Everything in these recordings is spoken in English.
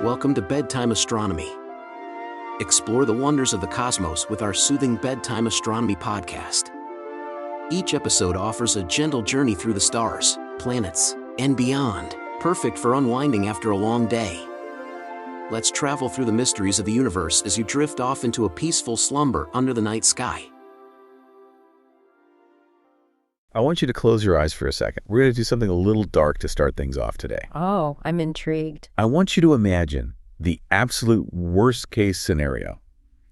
Welcome to Bedtime Astronomy. Explore the wonders of the cosmos with our soothing Bedtime Astronomy podcast. Each episode offers a gentle journey through the stars, planets, and beyond, perfect for unwinding after a long day. Let's travel through the mysteries of the universe as you drift off into a peaceful slumber under the night sky. I want you to close your eyes for a second. We're going to do something a little dark to start things off today. Oh, I'm intrigued. I want you to imagine the absolute worst case scenario.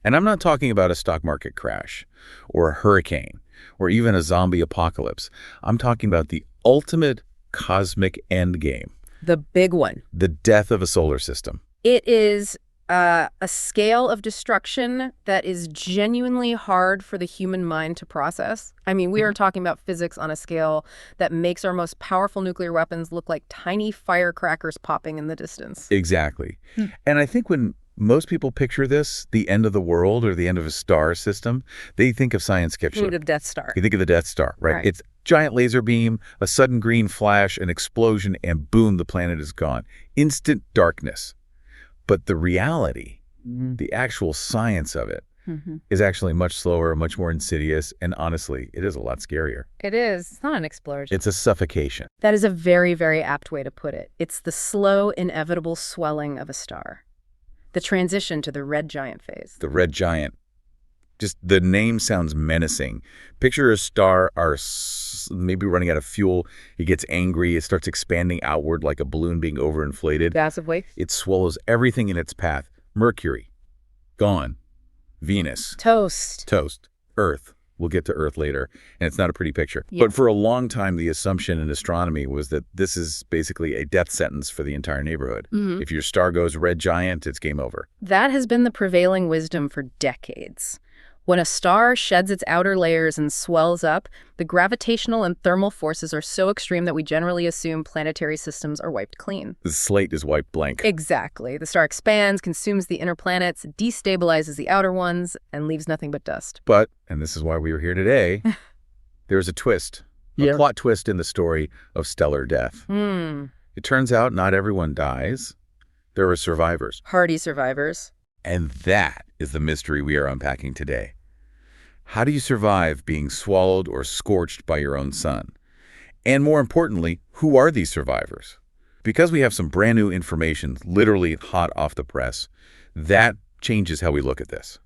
And I'm not talking about a stock market crash or a hurricane or even a zombie apocalypse. I'm talking about the ultimate cosmic endgame. The big one. The death of a solar system. It is a scale of destruction that is genuinely hard for the human mind to process. I mean, we are talking about physics on a scale that makes our most powerful nuclear weapons look like tiny firecrackers popping in the distance. Exactly. And I think when most people picture this, the end of the world or the end of a star system, they think of science fiction. You think of Death Star. You think of the Death Star, right? It's giant laser beam, a sudden green flash, an explosion, and boom, the planet is gone. Instant darkness. But the reality, the actual science of it, is actually much slower, much more insidious, and honestly, it is a lot scarier. It is. It's not an explosion. It's a suffocation. That is a very, very apt way to put it. It's the slow, inevitable swelling of a star. The transition to the red giant phase. The red giant. Just the name sounds menacing. Picture a star maybe running out of fuel. It gets angry. It starts expanding outward like a balloon being overinflated. Massive waste. It swallows everything in its path. Mercury, gone. Venus. Toast. Earth. We'll get to Earth later. And it's not a pretty picture. Yeah. But for a long time, the assumption in astronomy was that this is basically a death sentence for the entire neighborhood. If your star goes red giant, it's game over. That has been the prevailing wisdom for decades. When a star sheds its outer layers and swells up, the gravitational and thermal forces are so extreme that we generally assume planetary systems are wiped clean. The slate is wiped blank. Exactly. The star expands, consumes the inner planets, destabilizes the outer ones, and leaves nothing but dust. But, and this is why we were here today, there's a twist, a plot twist in the story of stellar death. It turns out not everyone dies. There are survivors. Hardy survivors. And that is the mystery we are unpacking today. How do you survive being swallowed or scorched by your own sun? And more importantly, who are these survivors? Because we have some brand new information, literally hot off the press, that changes how we look at this.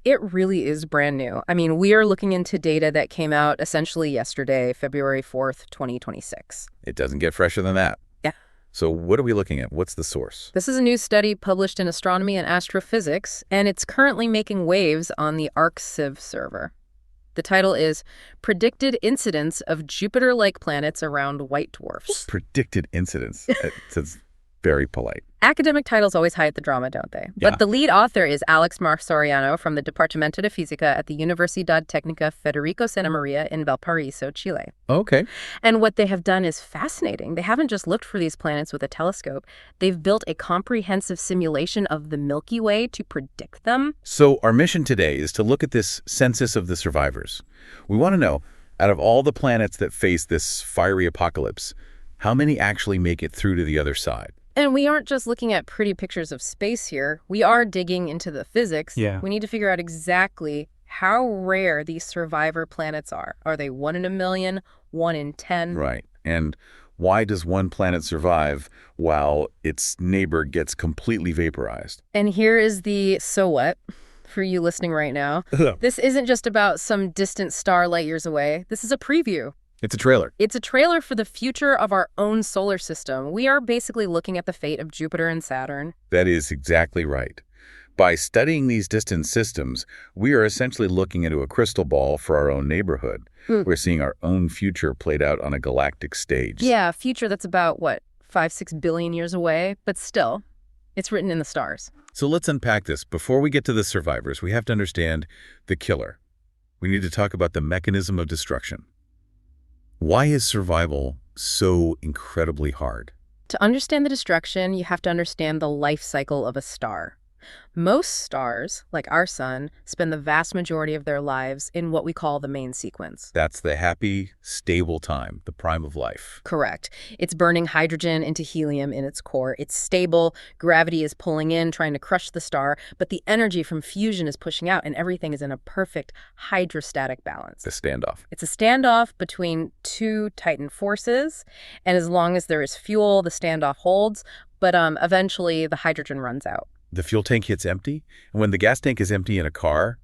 It really is brand new. I mean, we are looking into data that came out essentially yesterday, February 4th, 2026. It doesn't get fresher than that. Yeah. So what are we looking at? What's the source? This is a new study published in Astronomy and Astrophysics, and it's currently making waves on the ArcSiv server. The title is Predicted Incidence of Jupiter-like Planets Around White Dwarfs. Predicted incidence. It's very polite. Academic titles always hide the drama, don't they? Yeah. But the lead author is Alex Marsoriano from the Departamento de Física at the Universidad Técnica Federico Santa Maria in Valparaiso, Chile. Okay. And what they have done is fascinating. They haven't just looked for these planets with a telescope. They've built a comprehensive simulation of the Milky Way to predict them. So our mission today is to look at this census of the survivors. We want to know, out of all the planets that face this fiery apocalypse, how many actually make it through to the other side? And we aren't just looking at pretty pictures of space here. We are digging into the physics. Yeah. We need to figure out exactly how rare these survivor planets are. Are they 1 in a million, 1 in 10? Right. And why does one planet survive while its neighbor gets completely vaporized? And here is the so what for you listening right now. This isn't just about some distant star light years away. This is a preview. It's a trailer. It's a trailer for the future of our own solar system. We are basically looking at the fate of Jupiter and Saturn. That is exactly right. By studying these distant systems, we are essentially looking into a crystal ball for our own neighborhood. We're seeing our own future played out on a galactic stage. Yeah, a future that's about, 5-6 billion years away? But still, it's written in the stars. So let's unpack this. Before we get to the survivors, we have to understand the killer. We need to talk about the mechanism of destruction. Why is survival so incredibly hard? To understand the destruction, you have to understand the life cycle of a star. Most stars, like our sun, spend the vast majority of their lives in what we call the main sequence. That's the happy, stable time, the prime of life. Correct. It's burning hydrogen into helium in its core. It's stable, gravity is pulling in, trying to crush the star, but the energy from fusion is pushing out, and everything is in a perfect hydrostatic balance. The standoff. It's a standoff between two Titan forces, and as long as there is fuel, the standoff holds, but eventually the hydrogen runs out. The fuel tank hits empty, and when the gas tank is empty in a car,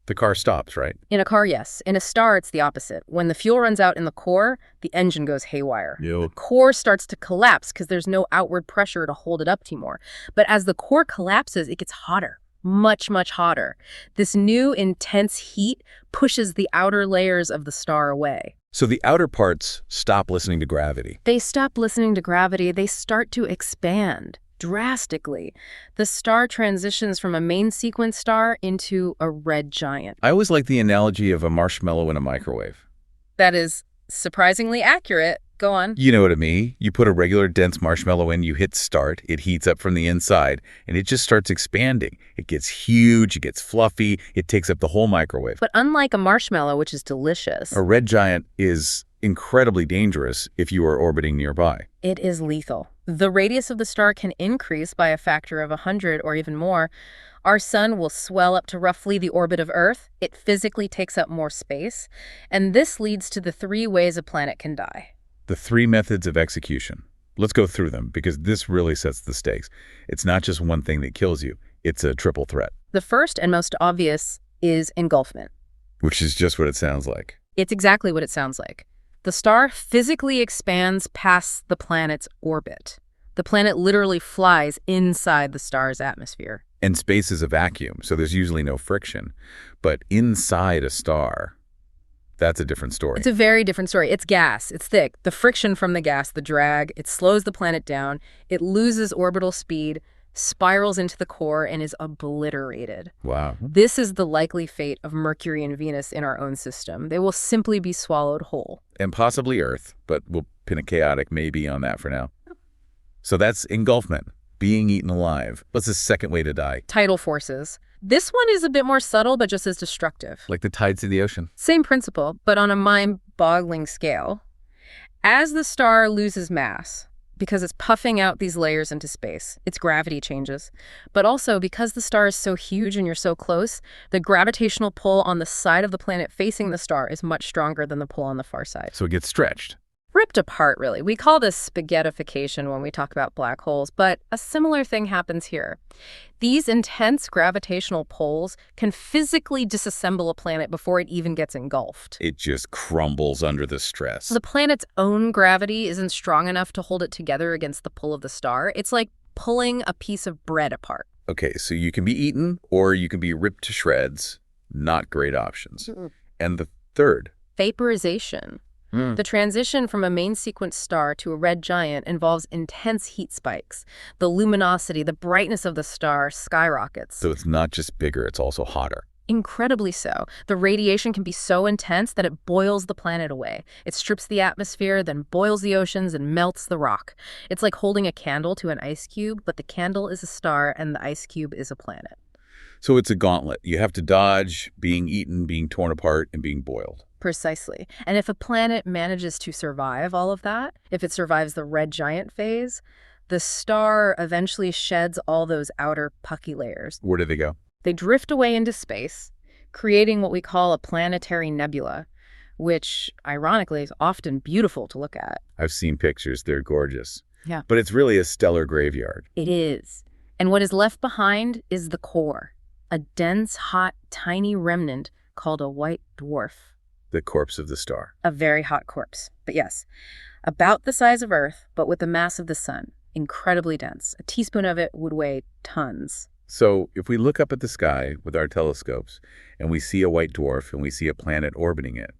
the car stops, right? In a car, yes. In a star, it's the opposite. When the fuel runs out in the core, the engine goes haywire. The core starts to collapse because there's no outward pressure to hold it up anymore. But as the core collapses, it gets hotter. Much, much hotter. This new intense heat pushes the outer layers of the star away. So the outer parts stop listening to gravity. They stop listening to gravity. They start to expand drastically. The star transitions from a main sequence star into a red giant. I always like the analogy of a marshmallow in a microwave. That is surprisingly accurate. Go on. You know what I mean? You put a regular dense marshmallow in, you hit start, it heats up from the inside, and it just starts expanding. It gets huge, it gets fluffy, it takes up the whole microwave. But unlike a marshmallow, which is delicious, a red giant is incredibly dangerous if you are orbiting nearby. it is lethal. The radius of the star can increase by a factor of 100 or even more. Our sun will swell up to roughly the orbit of Earth. It physically takes up more space. And this leads to the 3 ways a planet can die. The 3 methods of execution. Let's go through them because this really sets the stakes. It's not just one thing that kills you. It's a triple threat. The first and most obvious is engulfment. Which is just what it sounds like. It's exactly what it sounds like. The star physically expands past the planet's orbit. The planet literally flies inside the star's atmosphere. And space is a vacuum, so there's usually no friction. But inside a star, that's a different story. It's a very different story. It's gas. It's thick. The friction from the gas, the drag, it slows the planet down. It loses orbital speed, spirals into the core, and is obliterated. Wow. This is the likely fate of Mercury and Venus in our own system. They will simply be swallowed whole. And possibly Earth, but we'll pin a chaotic maybe on that for now. So that's engulfment, being eaten alive. What's the second way to die? Tidal forces. This one is a bit more subtle, but just as destructive. Like the tides of the ocean. Same principle, but on a mind-boggling scale. As the star loses mass, because it's puffing out these layers into space, its gravity changes. But also, because the star is so huge and you're so close, the gravitational pull on the side of the planet facing the star is much stronger than the pull on the far side. So it gets stretched. Ripped apart, really. We call this spaghettification when we talk about black holes, but a similar thing happens here. These intense gravitational pulls can physically disassemble a planet before it even gets engulfed. It just crumbles under the stress. The planet's own gravity isn't strong enough to hold it together against the pull of the star. It's like pulling a piece of bread apart. Okay, so you can be eaten or you can be ripped to shreds. Not great options. And the third? Vaporization. The transition from a main sequence star to a red giant involves intense heat spikes. The luminosity, the brightness of the star skyrockets. So it's not just bigger, it's also hotter. Incredibly so. The radiation can be so intense that it boils the planet away. It strips the atmosphere, then boils the oceans and melts the rock. It's like holding a candle to an ice cube, but the candle is a star and the ice cube is a planet. So it's a gauntlet. You have to dodge being eaten, being torn apart, and being boiled. Precisely. And if a planet manages to survive all of that, if it survives the red giant phase, the star eventually sheds all those outer pucky layers. Where do they go? They drift away into space, creating what we call a planetary nebula, which, ironically, is often beautiful to look at. I've seen pictures. They're gorgeous. Yeah. But it's really a stellar graveyard. It is. And what is left behind is the core, a dense, hot, tiny remnant called a white dwarf. The corpse of the star. A very hot corpse. But yes, about the size of Earth, but with the mass of the sun. Incredibly dense. A teaspoon of it would weigh tons. So if we look up at the sky with our telescopes and we see a white dwarf and we see a planet orbiting it,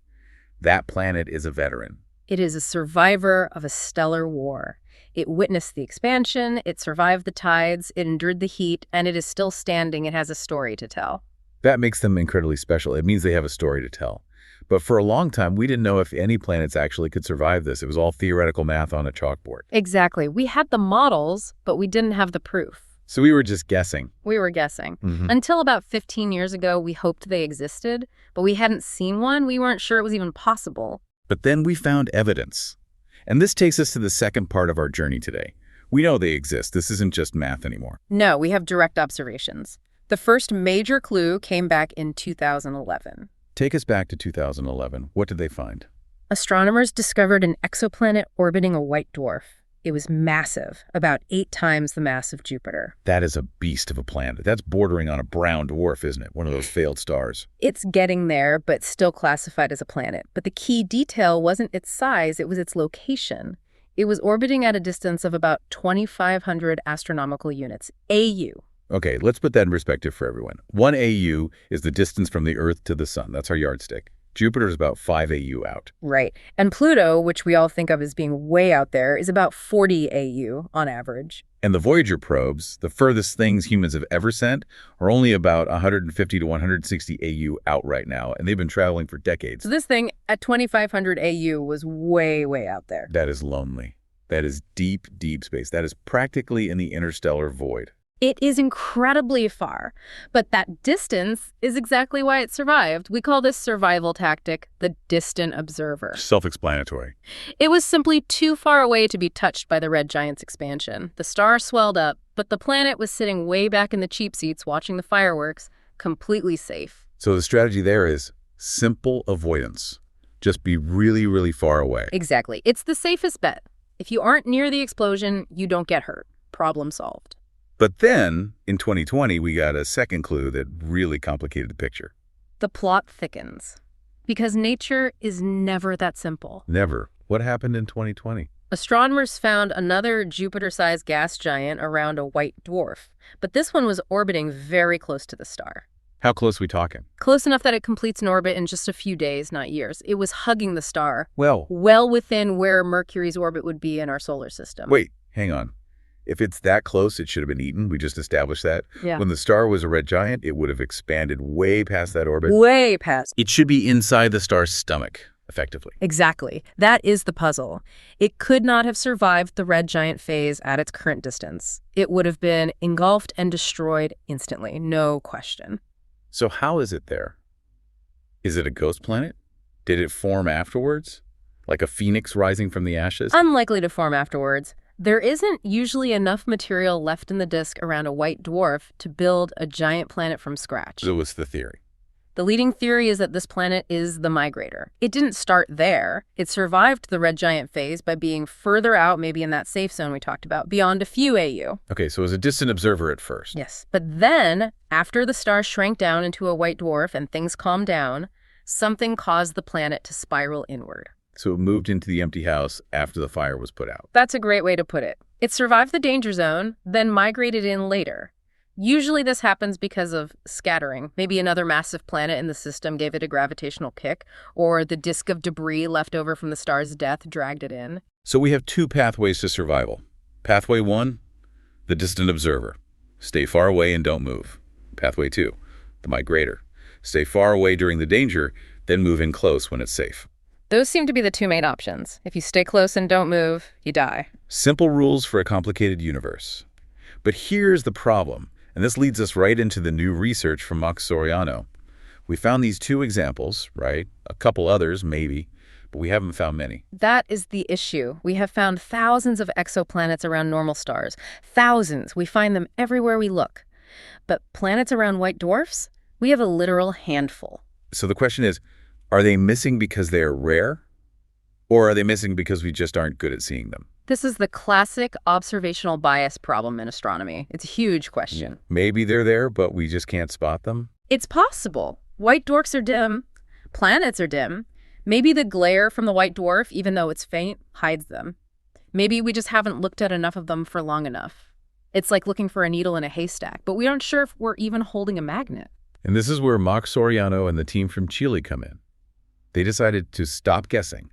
that planet is a veteran. It is a survivor of a stellar war. It witnessed the expansion, it survived the tides, it endured the heat, and it is still standing. It has a story to tell. That makes them incredibly special. It means they have a story to tell. But for a long time, we didn't know if any planets actually could survive this. It was all theoretical math on a chalkboard. Exactly. We had the models, but we didn't have the proof. So we were just guessing. We were guessing. Until about 15 years ago, we hoped they existed, but we hadn't seen one. We weren't sure it was even possible. But then we found evidence. And this takes us to the second part of our journey today. We know they exist. This isn't just math anymore. No, we have direct observations. The first major clue came back in 2011. Take us back to 2011. What did they find? Astronomers discovered an exoplanet orbiting a white dwarf. It was massive, about 8 times the mass of Jupiter. That is a beast of a planet. That's bordering on a brown dwarf, isn't it? One of those failed stars. It's getting there, but still classified as a planet. But the key detail wasn't its size, it was its location. It was orbiting at a distance of about 2,500 astronomical units, AU. Okay, let's put that in perspective for everyone. 1 AU is the distance from the Earth to the Sun. That's our yardstick. Jupiter is about 5 AU out. Right. And Pluto, which we all think of as being way out there, is about 40 AU on average. And the Voyager probes, the furthest things humans have ever sent, are only about 150 to 160 AU out right now, and they've been traveling for decades. So this thing at 2,500 AU was way, way out there. That is lonely. That is deep, deep space. That is practically in the interstellar void. It is incredibly far, but that distance is exactly why it survived. We call this survival tactic the distant observer. Self-explanatory. It was simply too far away to be touched by the red giant's expansion. The star swelled up, but the planet was sitting way back in the cheap seats watching the fireworks, completely safe. So the strategy there is simple avoidance. Just be really, really far away. Exactly. It's the safest bet. If you aren't near the explosion, you don't get hurt. Problem solved. But then, in 2020, we got a second clue that really complicated the picture. The plot thickens. Because nature is never that simple. Never. What happened in 2020? Astronomers found another Jupiter-sized gas giant around a white dwarf, but this one was orbiting very close to the star. How close are we talking? Close enough that it completes an orbit in just a few days, not years. It was hugging the star. Well Within where Mercury's orbit would be in our solar system. Wait, hang on. If it's that close, it should have been eaten. We just established that. Yeah. When the star was a red giant, it would have expanded way past that orbit. Way past. It should be inside the star's stomach, effectively. Exactly. That is the puzzle. It could not have survived the red giant phase at its current distance. It would have been engulfed and destroyed instantly, no question. So how is it there? Is it a ghost planet? Did it form afterwards? Like a phoenix rising from the ashes? Unlikely to form afterwards. There isn't usually enough material left in the disk around a white dwarf to build a giant planet from scratch. So what's the theory? The leading theory is that this planet is the migrator. It didn't start there. It survived the red giant phase by being further out, maybe in that safe zone we talked about, beyond a few AU. Okay, so as a distant observer at first. Yes, but then, after the star shrank down into a white dwarf and things calmed down, something caused the planet to spiral inward. So it moved into the empty house after the fire was put out. That's a great way to put it. It survived the danger zone, then migrated in later. Usually this happens because of scattering. Maybe another massive planet in the system gave it a gravitational kick, or the disk of debris left over from the star's death dragged it in. So we have two pathways to survival. Pathway 1, the distant observer. Stay far away and don't move. Pathway 2, the migrator. Stay far away during the danger, then move in close when it's safe. Those seem to be the two main options. If you stay close and don't move, you die. Simple rules for a complicated universe. But here's the problem, and this leads us right into the new research from Max Soriano. We found these two examples, right? A couple others, maybe, but we haven't found many. That is the issue. We have found thousands of exoplanets around normal stars. Thousands. We find them everywhere we look. But planets around white dwarfs? We have a literal handful. So the question is, are they missing because they are rare? Or are they missing because we just aren't good at seeing them? This is the classic observational bias problem in astronomy. It's a huge question. Maybe they're there, but we just can't spot them? It's possible. White dwarfs are dim. Planets are dim. Maybe the glare from the white dwarf, even though it's faint, hides them. Maybe we just haven't looked at enough of them for long enough. It's like looking for a needle in a haystack, but we aren't sure if we're even holding a magnet. And this is where Max Soriano and the team from Chile come in. They decided to stop guessing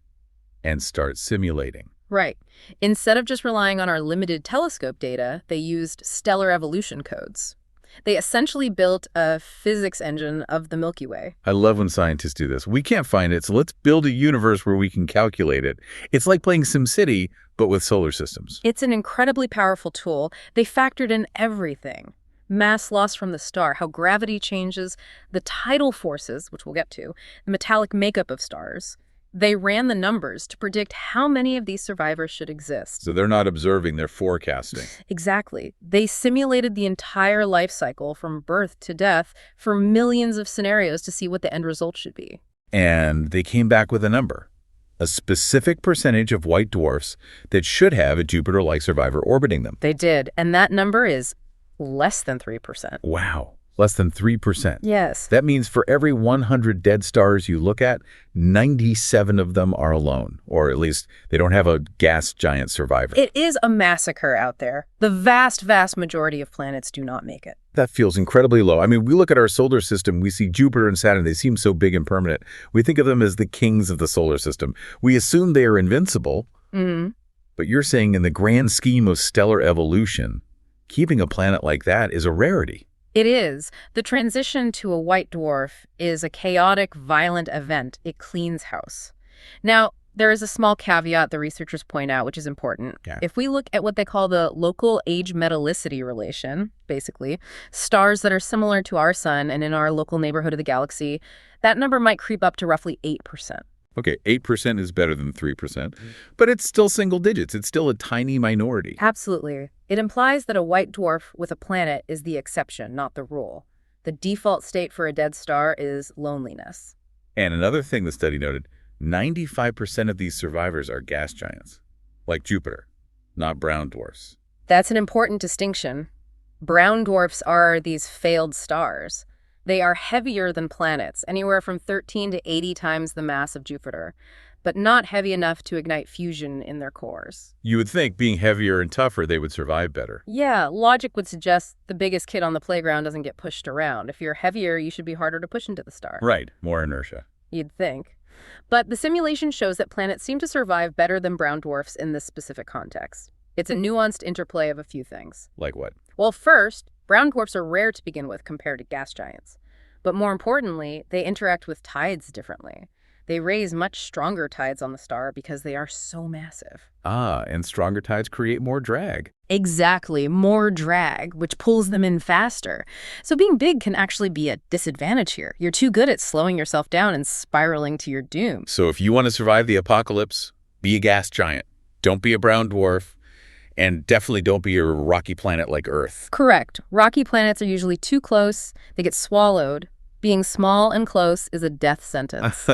and start simulating. Right. Instead of just relying on our limited telescope data, they used stellar evolution codes. They essentially built a physics engine of the Milky Way. I love when scientists do this. We can't find it, so let's build a universe where we can calculate it. It's like playing SimCity, but with solar systems. It's an incredibly powerful tool. They factored in everything. Mass loss from the star, how gravity changes, the tidal forces, which we'll get to, the metallic makeup of stars. They ran the numbers to predict how many of these survivors should exist. So they're not observing, they're forecasting. Exactly. They simulated the entire life cycle from birth to death for millions of scenarios to see what the end result should be. And they came back with a number, a specific percentage of white dwarfs that should have a Jupiter-like survivor orbiting them. They did, and that number is less than 3%. Wow. Less than 3%. Yes. That means for every 100 dead stars you look at, 97 of them are alone, or at least they don't have a gas giant survivor. It is a massacre out there. The vast, vast majority of planets do not make it. That feels incredibly low. I mean, we look at our solar system, we see Jupiter and Saturn, they seem so big and permanent. We think of them as the kings of the solar system. We assume they are invincible, but you're saying in the grand scheme of stellar evolution, keeping a planet like that is a rarity. It is. The transition to a white dwarf is a chaotic, violent event. It cleans house. Now, there is a small caveat the researchers point out, which is important. Yeah. If we look at what they call the local age metallicity relation, basically, stars that are similar to our sun and in our local neighborhood of the galaxy, that number might creep up to roughly 8%. Okay, 8% is better than 3%, but it's still single digits. It's still a tiny minority. Absolutely. It implies that a white dwarf with a planet is the exception, not the rule. The default state for a dead star is loneliness. And another thing the study noted, 95% of these survivors are gas giants, like Jupiter, not brown dwarfs. That's an important distinction. Brown dwarfs are these failed stars. They are heavier than planets, anywhere from 13 to 80 times the mass of Jupiter, but not heavy enough to ignite fusion in their cores. You would think being heavier and tougher, they would survive better. Yeah, logic would suggest the biggest kid on the playground doesn't get pushed around. If you're heavier, you should be harder to push into the star. Right, more inertia. You'd think. But the simulation shows that planets seem to survive better than brown dwarfs in this specific context. It's a nuanced interplay of a few things. Like what? Well, first, brown dwarfs are rare to begin with compared to gas giants. But more importantly, they interact with tides differently. They raise much stronger tides on the star because they are so massive. Ah, and stronger tides create more drag. Exactly, more drag, which pulls them in faster. So being big can actually be a disadvantage here. You're too good at slowing yourself down and spiraling to your doom. So if you want to survive the apocalypse, be a gas giant. Don't be a brown dwarf. And definitely don't be a rocky planet like Earth. Correct. Rocky planets are usually too close. They get swallowed. Being small and close is a death sentence.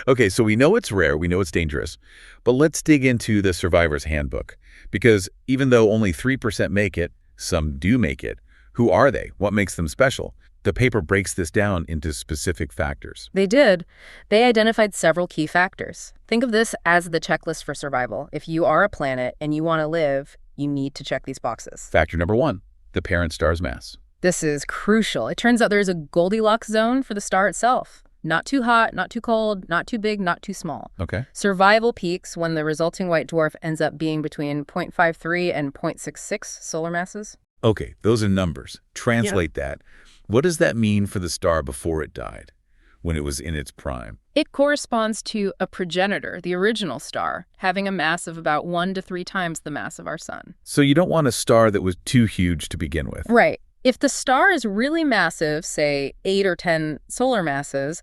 Okay, so we know it's rare, we know it's dangerous, but let's dig into the survivor's handbook. Because even though only 3% make it, some do make it. Who are they? What makes them special? The paper breaks this down into specific factors. They did. They identified several key factors. Think of this as the checklist for survival. If you are a planet and you want to live, you need to check these boxes. Factor number 1, the parent star's mass. This is crucial. It turns out there's a Goldilocks zone for the star itself. Not too hot, not too cold, not too big, not too small. Okay. Survival peaks when the resulting white dwarf ends up being between 0.53 and 0.66 solar masses. Okay, those are numbers. Translate that. What does that mean for the star before it died, when it was in its prime? It corresponds to a progenitor, the original star, having a mass of about 1 to 3 times the mass of our sun. So you don't want a star that was too huge to begin with. Right. If the star is really massive, say 8 or 10 solar masses,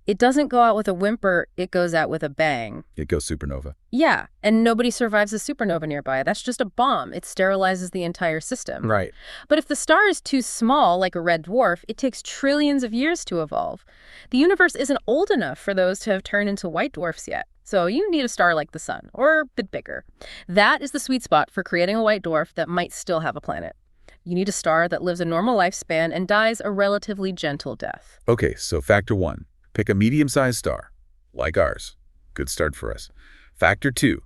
it doesn't go out with a whimper, it goes out with a bang. It goes supernova. Yeah, and nobody survives a supernova nearby. That's just a bomb. It sterilizes the entire system. Right. But if the star is too small, like a red dwarf, it takes trillions of years to evolve. The universe isn't old enough for those to have turned into white dwarfs yet. So you need a star like the sun, or a bit bigger. That is the sweet spot for creating a white dwarf that might still have a planet. You need a star that lives a normal lifespan and dies a relatively gentle death. Okay, so factor 1, pick a medium-sized star, like ours. Good start for us. Factor 2,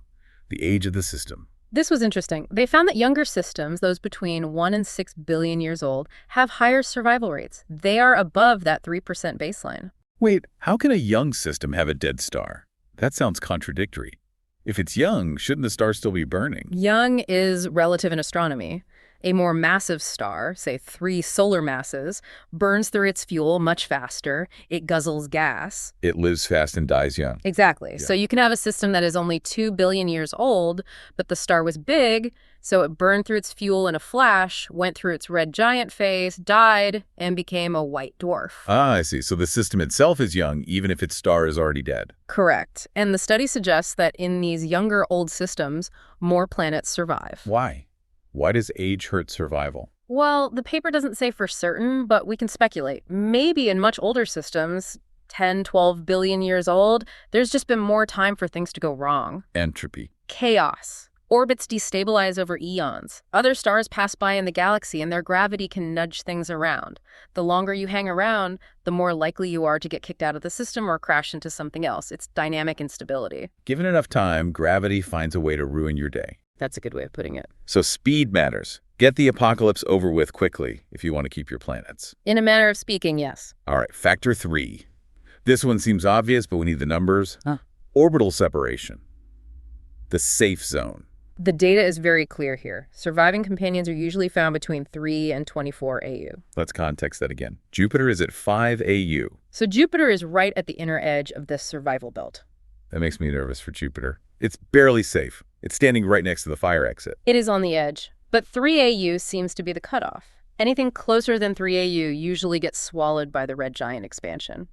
the age of the system. This was interesting. They found that younger systems, those between 1 and 6 billion years old, have higher survival rates. They are above that 3% baseline. Wait, how can a young system have a dead star? That sounds contradictory. If it's young, shouldn't the star still be burning? Young is relative in astronomy. A more massive star, say 3 solar masses, burns through its fuel much faster. It guzzles gas. It lives fast and dies young. Exactly. Yeah. So you can have a system that is only 2 billion years old, but the star was big, so it burned through its fuel in a flash, went through its red giant phase, died, and became a white dwarf. Ah, I see. So the system itself is young, even if its star is already dead. Correct. And the study suggests that in these younger old systems, more planets survive. Why? Why does age hurt survival? Well, the paper doesn't say for certain, but we can speculate. Maybe in much older systems, 10, 12 billion years old, there's just been more time for things to go wrong. Entropy. Chaos. Orbits destabilize over eons. Other stars pass by in the galaxy and their gravity can nudge things around. The longer you hang around, the more likely you are to get kicked out of the system or crash into something else. It's dynamic instability. Given enough time, gravity finds a way to ruin your day. That's a good way of putting it. So speed matters. Get the apocalypse over with quickly if you want to keep your planets. In a manner of speaking, yes. All right, factor 3. This one seems obvious, but we need the numbers. Huh. Orbital separation. The safe zone. The data is very clear here. Surviving companions are usually found between 3 and 24 AU. Let's context that again. Jupiter is at 5 AU. So Jupiter is right at the inner edge of this survival belt. That makes me nervous for Jupiter. It's barely safe. It's standing right next to the fire exit. It is on the edge, but 3 AU seems to be the cutoff. Anything closer than 3 AU usually gets swallowed by the red giant expansion.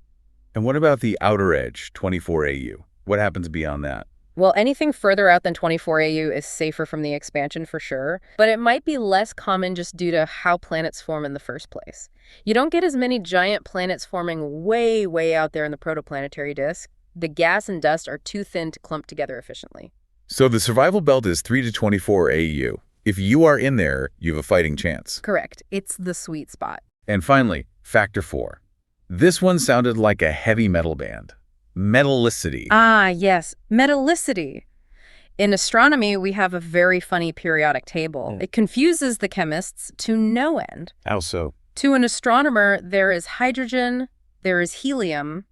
And what about the outer edge, 24 AU? What happens beyond that? Well, anything further out than 24 AU is safer from the expansion for sure, but it might be less common just due to how planets form in the first place. You don't get as many giant planets forming way, way out there in the protoplanetary disk. The gas and dust are too thin to clump together efficiently. So the survival belt is 3 to 24 AU. If you are in there, you have a fighting chance. Correct. It's the sweet spot. And finally, factor 4. This one sounded like a heavy metal band. Metallicity. Ah, yes. Metallicity. In astronomy, we have a very funny periodic table. It confuses the chemists to no end. How so? To an astronomer, there is hydrogen, there is helium,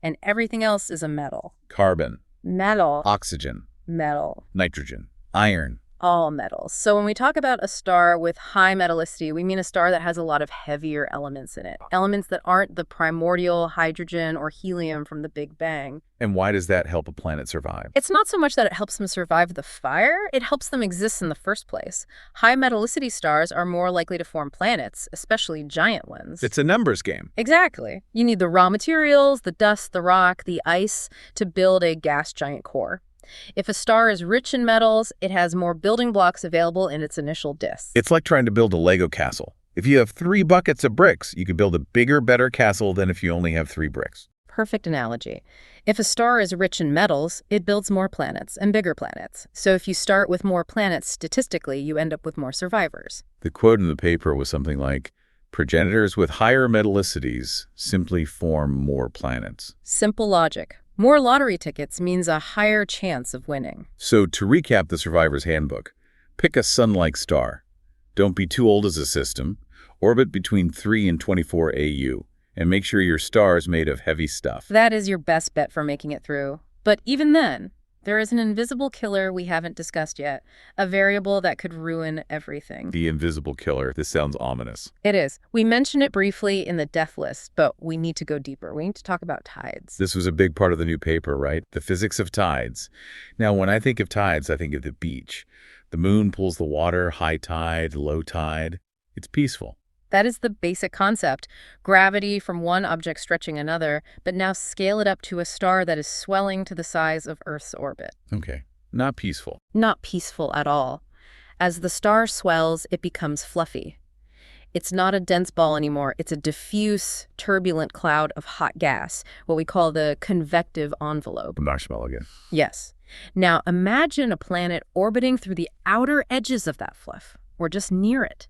and everything else is a metal. Carbon. Metal. Oxygen. Metal. Nitrogen. Iron. All metals. So when we talk about a star with high metallicity, we mean a star that has a lot of heavier elements in it. Elements that aren't the primordial hydrogen or helium from the Big Bang. And why does that help a planet survive? It's not so much that it helps them survive the fire, it helps them exist in the first place. High metallicity stars are more likely to form planets, especially giant ones. It's a numbers game. Exactly. You need the raw materials, the dust, the rock, the ice to build a gas giant core. If a star is rich in metals, it has more building blocks available in its initial disk. It's like trying to build a Lego castle. If you have 3 buckets of bricks, you can build a bigger, better castle than if you only have 3 bricks. Perfect analogy. If a star is rich in metals, it builds more planets and bigger planets. So if you start with more planets, statistically, you end up with more survivors. The quote in the paper was something like, progenitors with higher metallicities simply form more planets. Simple logic. More lottery tickets means a higher chance of winning. So to recap the Survivor's Handbook, pick a sun-like star. Don't be too old as a system. Orbit between 3 and 24 AU. And make sure your star is made of heavy stuff. That is your best bet for making it through. But even then, there is an invisible killer we haven't discussed yet, a variable that could ruin everything. The invisible killer. This sounds ominous. It is. We mentioned it briefly in the death list, but we need to go deeper. We need to talk about tides. This was a big part of the new paper, right? The physics of tides. Now, when I think of tides, I think of the beach. The moon pulls the water, high tide, low tide. It's peaceful. That is the basic concept. Gravity from one object stretching another, but now scale it up to a star that is swelling to the size of Earth's orbit. Okay, not peaceful. Not peaceful at all. As the star swells, it becomes fluffy. It's not a dense ball anymore. It's a diffuse, turbulent cloud of hot gas, what we call the convective envelope. Marshmallow again. Yes. Now imagine a planet orbiting through the outer edges of that fluff, or just near it.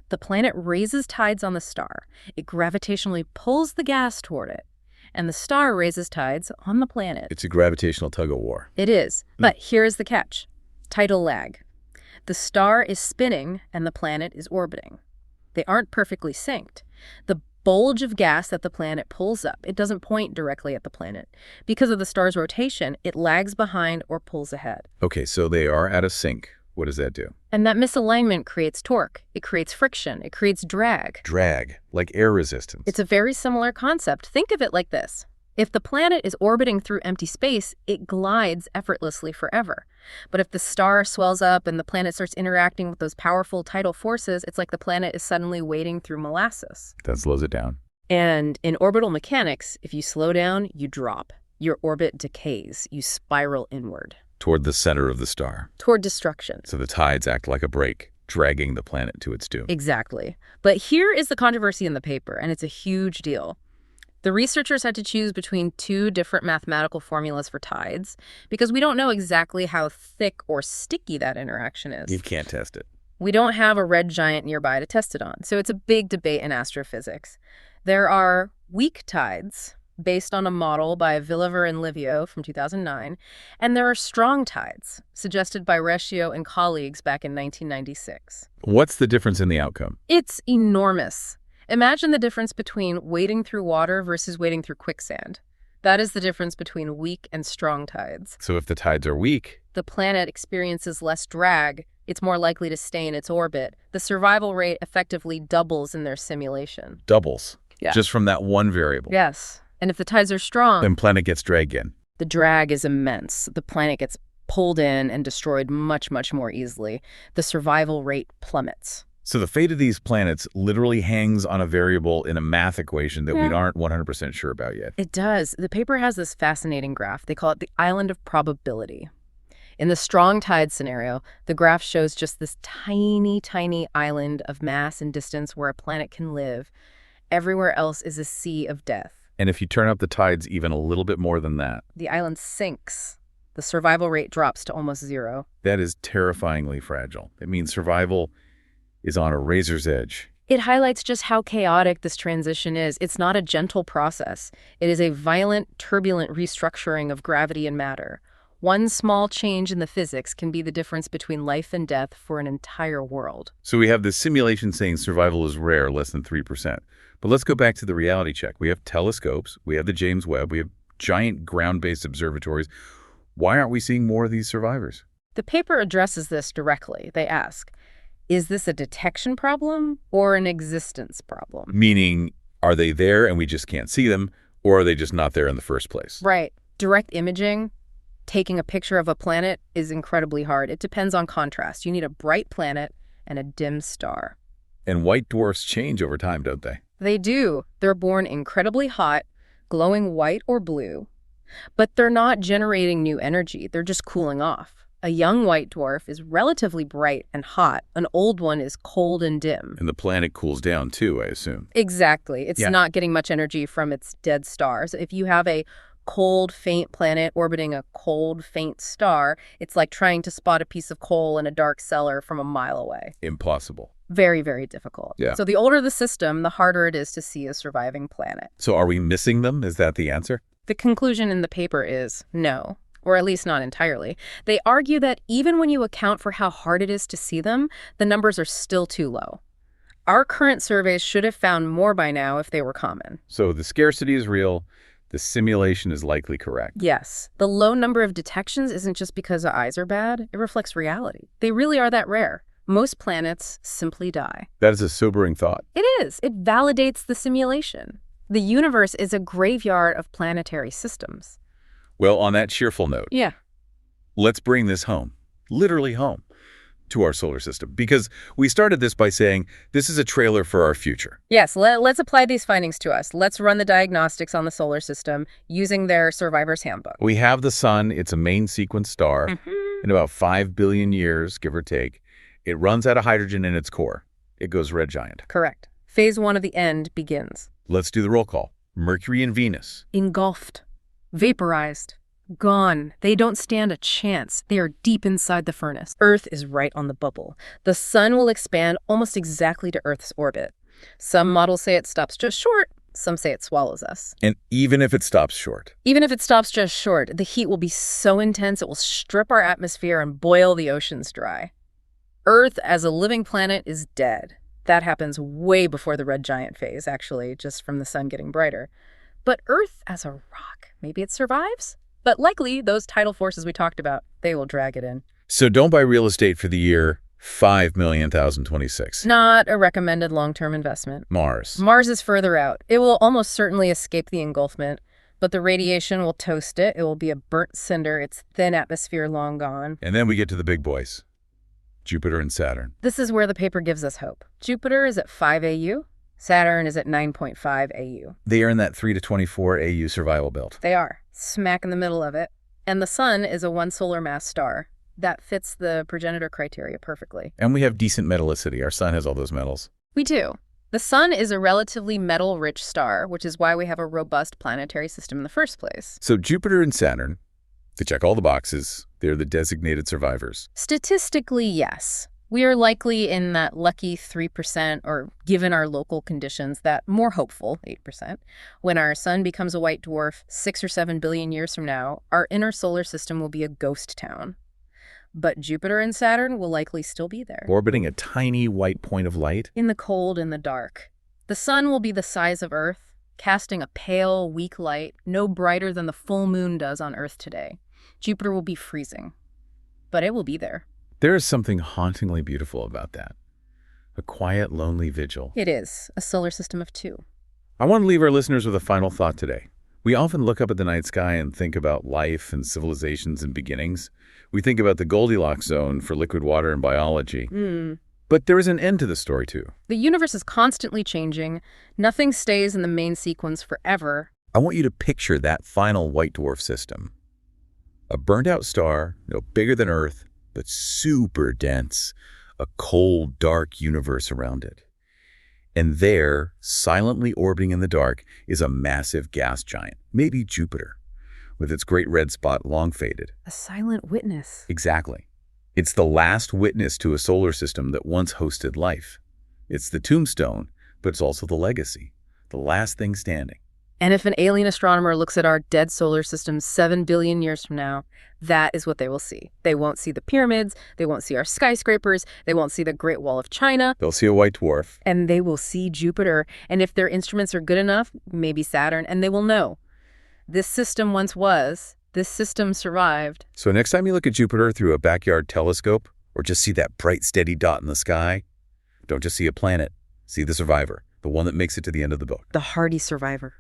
The planet raises tides on the star. It gravitationally pulls the gas toward it. And the star raises tides on the planet. It's a gravitational tug-of-war. It is. But here is the catch. Tidal lag. The star is spinning and the planet is orbiting. They aren't perfectly synced. The bulge of gas that the planet pulls up, it doesn't point directly at the planet. Because of the star's rotation, it lags behind or pulls ahead. Okay, so they are out of sync. What does that do? And that misalignment creates torque. It creates friction. It creates drag. Drag, like air resistance. It's a very similar concept. Think of it like this. If the planet is orbiting through empty space, it glides effortlessly forever. But if the star swells up and the planet starts interacting with those powerful tidal forces, it's like the planet is suddenly wading through molasses. That slows it down. And in orbital mechanics, if you slow down, you drop. Your orbit decays. You spiral inward. Toward the center of the star. Toward destruction. So the tides act like a brake, dragging the planet to its doom. Exactly. But here is the controversy in the paper, and it's a huge deal. The researchers had to choose between two different mathematical formulas for tides because we don't know exactly how thick or sticky that interaction is. You can't test it. We don't have a red giant nearby to test it on, so it's a big debate in astrophysics. There are weak tides, based on a model by Villiver and Livio from 2009, and there are strong tides, suggested by Rescio and colleagues back in 1996. What's the difference in the outcome? It's enormous. Imagine the difference between wading through water versus wading through quicksand. That is the difference between weak and strong tides. So if the tides are weak, the planet experiences less drag. It's more likely to stay in its orbit. The survival rate effectively doubles in their simulation. doubles. Yeah. Just from that one variable. Yes. And if the tides are strong, Then planet gets dragged in. the drag is immense. The planet gets pulled in and destroyed much, much more easily. The survival rate plummets. So the fate of these planets literally hangs on a variable in a math equation that we aren't 100% sure about yet. It does. The paper has this fascinating graph. They call it the island of probability. In the strong tide scenario, the graph shows just this tiny, tiny island of mass and distance where a planet can live. Everywhere else is a sea of death. And if you turn up the tides even a little bit more than that, The island sinks. The survival rate drops to almost zero. that is terrifyingly fragile. It means survival is on a razor's edge. It highlights just how chaotic this transition is. It's not a gentle process. It is a violent, turbulent restructuring of gravity and matter. One small change in the physics can be the difference between life and death for an entire world. So we have this simulation saying survival is rare, less than 3%. But let's go back to the reality check. We have telescopes, we have the James Webb, we have giant ground-based observatories. Why aren't we seeing more of these survivors? The paper addresses this directly. They ask, is this a detection problem or an existence problem? Meaning, are they there and we just can't see them, or are they just not there in the first place? Right. Direct imaging, taking a picture of a planet, is incredibly hard. It depends on contrast. You need a bright planet and a dim star. And white dwarfs change over time, don't they? They do. They're born incredibly hot, glowing white or blue, but they're not generating new energy. They're just cooling off. A young white dwarf is relatively bright and hot. An old one is cold and dim. And the planet cools down too, I assume. Exactly. It's not getting much energy from its dead stars. If you have a cold, faint planet orbiting a cold, faint star, it's like trying to spot a piece of coal in a dark cellar from a mile away. Impossible. Very, very difficult. Yeah. So the older the system, the harder it is to see a surviving planet. So are we missing them? Is that the answer? The conclusion in the paper is no, or at least not entirely. They argue that even when you account for how hard it is to see them, the numbers are still too low. Our current surveys should have found more by now if they were common. So the scarcity is real. The simulation is likely correct. Yes. The low number of detections isn't just because our eyes are bad. It reflects reality. They really are that rare. Most planets simply die. That is a sobering thought. It is. It validates the simulation. The universe is a graveyard of planetary systems. Well, on that cheerful note, Yeah. let's bring this home, literally home, to our solar system. Because we started this by saying this is a trailer for our future. Yes, let's apply these findings to us. Let's run the diagnostics on the solar system using their survivor's handbook. We have the sun. It's a main sequence star. In about 5 billion years, give or take, it runs out of hydrogen in its core. It goes red giant. Correct. Phase 1 of the end begins. Let's do the roll call. Mercury and Venus. Engulfed. Vaporized. Gone. They don't stand a chance. They are deep inside the furnace. Earth is right on the bubble. The sun will expand almost exactly to Earth's orbit. Some models say it stops just short. Some say it swallows us. And even if it stops short. Even if it stops just short, the heat will be so intense it will strip our atmosphere and boil the oceans dry. Earth as a living planet is dead. That happens way before the red giant phase, actually, just from the sun getting brighter. But Earth as a rock, maybe it survives? But likely, those tidal forces we talked about, they will drag it in. So don't buy real estate for the year 5,000,026. Not a recommended long-term investment. Mars. Mars is further out. It will almost certainly escape the engulfment, but the radiation will toast it. It will be a burnt cinder, its thin atmosphere long gone. And then we get to the big boys, Jupiter and Saturn. This is where the paper gives us hope. Jupiter is at 5 AU. Saturn is at 9.5 AU. They are in that 3 to 24 AU survival belt. They are, smack in the middle of it. And the Sun is a one solar mass star. That fits the progenitor criteria perfectly. And we have decent metallicity. Our sun has all those metals. We do. The Sun is a relatively metal-rich star, which is why we have a robust planetary system in the first place. So Jupiter and Saturn, they check all the boxes. They're the designated survivors. Statistically, yes. We are likely in that lucky 3%, or given our local conditions, that more hopeful 8%. When our sun becomes a white dwarf 6 or 7 billion years from now, our inner solar system will be a ghost town. But Jupiter and Saturn will likely still be there. Orbiting a tiny white point of light. In the cold, in the dark. The sun will be the size of Earth, casting a pale, weak light, no brighter than the full moon does on Earth today. Jupiter will be freezing. But it will be there. There is something hauntingly beautiful about that. A quiet, lonely vigil. It is. A solar system of two. I want to leave our listeners with a final thought today. We often look up at the night sky and think about life and civilizations and beginnings. We think about the Goldilocks zone for liquid water and biology. But there is an end to the story, too. The universe is constantly changing. Nothing stays in the main sequence forever. I want you to picture that final white dwarf system. A burned-out star, no bigger than Earth, but super dense. A cold, dark universe around it. And there, silently orbiting in the dark, is a massive gas giant, maybe Jupiter, with its great red spot long faded. A silent witness. Exactly. It's the last witness to a solar system that once hosted life. It's the tombstone, but it's also the legacy, the last thing standing. And if an alien astronomer looks at our dead solar system 7 billion years from now, that is what they will see. They won't see the pyramids, they won't see our skyscrapers, they won't see the Great Wall of China. They'll see a white dwarf. And they will see Jupiter. And if their instruments are good enough, maybe Saturn, and they will know. This system once was. This system survived. So next time you look at Jupiter through a backyard telescope, or just see that bright, steady dot in the sky, don't just see a planet. See the survivor, the one that makes it to the end of the book. The hardy survivor.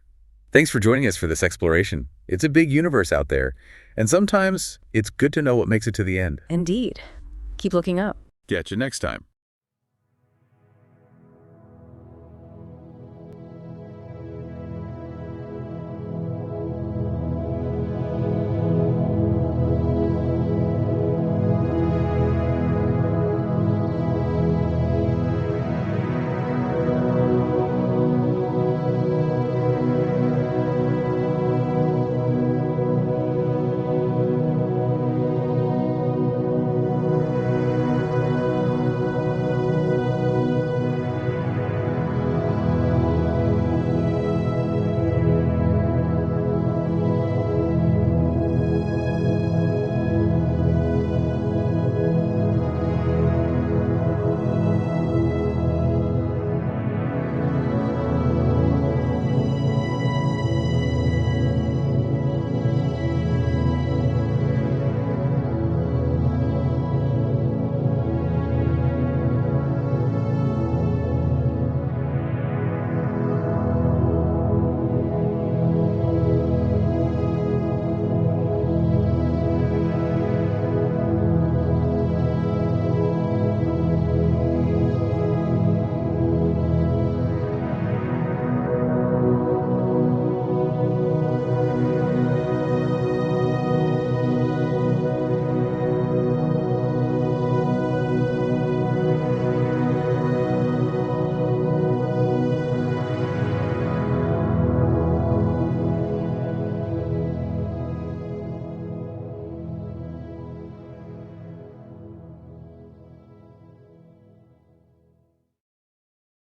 Thanks for joining us for this exploration. It's a big universe out there, and sometimes it's good to know what makes it to the end. Indeed. Keep looking up. Catch you next time.